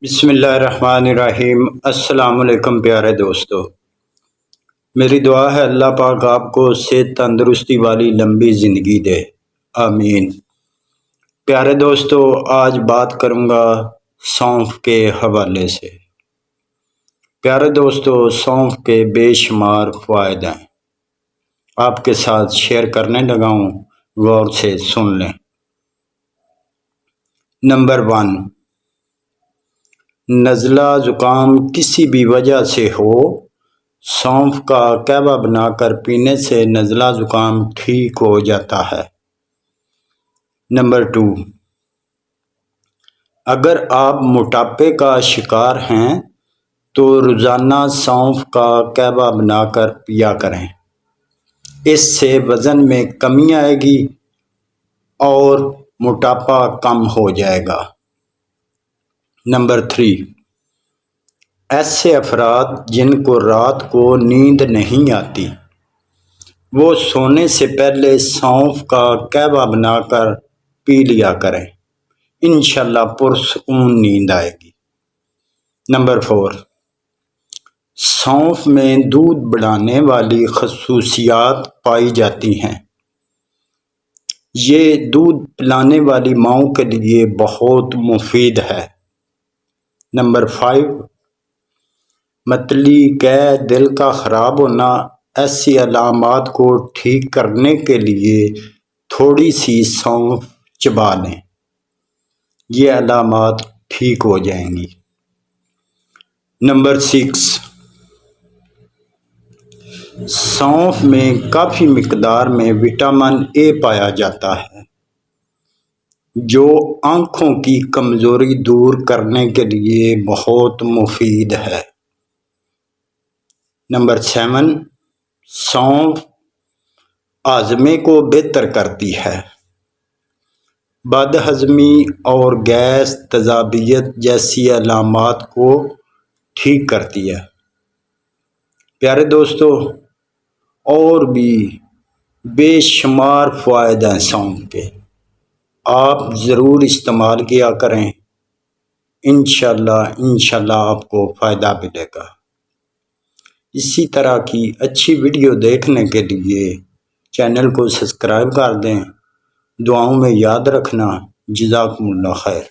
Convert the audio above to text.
بسم اللہ الرحمن الرحیم۔ السلام علیکم پیارے دوستو، میری دعا ہے اللہ پاک آپ کو صحت تندرستی والی لمبی زندگی دے، آمین۔ پیارے دوستو، آج بات کروں گا سونف کے حوالے سے۔ پیارے دوستو، سونف کے بے شمار فوائد ہیں، آپ کے ساتھ شیئر کرنے لگا ہوں، غور سے سن لیں۔ نمبر 1، نزلہ زکام کسی بھی وجہ سے ہو، سونف کا قہوہ بنا کر پینے سے نزلہ زکام ٹھیک ہو جاتا ہے۔ نمبر 2، اگر آپ موٹاپے کا شکار ہیں تو روزانہ سونف کا قہوہ بنا کر پیا کریں، اس سے وزن میں کمی آئے گی اور موٹاپا کم ہو جائے گا۔ نمبر 3، ایسے افراد جن کو رات کو نیند نہیں آتی، وہ سونے سے پہلے سونف کا قہوہ بنا کر پی لیا کریں، انشاءاللہ پرسکون نیند آئے گی۔ نمبر 4، سونف میں دودھ بڑھانے والی خصوصیات پائی جاتی ہیں، یہ دودھ پلانے والی ماؤں کے لیے بہت مفید ہے۔ نمبر 5، متلی، قے، دل کا خراب ہونا، ایسی علامات کو ٹھیک کرنے کے لیے تھوڑی سی سونف چبا لیں، یہ علامات ٹھیک ہو جائیں گی۔ نمبر 6، سونف میں کافی مقدار میں وٹامن اے پایا جاتا ہے، جو آنکھوں کی کمزوری دور کرنے کے لیے بہت مفید ہے۔ نمبر 7، سونف ہاضمے کو بہتر کرتی ہے، بد ہضمی اور گیس، تیزابیت جیسی علامات کو ٹھیک کرتی ہے۔ پیارے دوستو، اور بھی بے شمار فوائد ہیں سونف کے، آپ ضرور استعمال کیا کریں، انشاءاللہ آپ کو فائدہ ملے گا۔ اسی طرح کی اچھی ویڈیو دیکھنے کے لیے چینل کو سبسکرائب کر دیں، دعاؤں میں یاد رکھنا۔ جزاکم اللہ خیر۔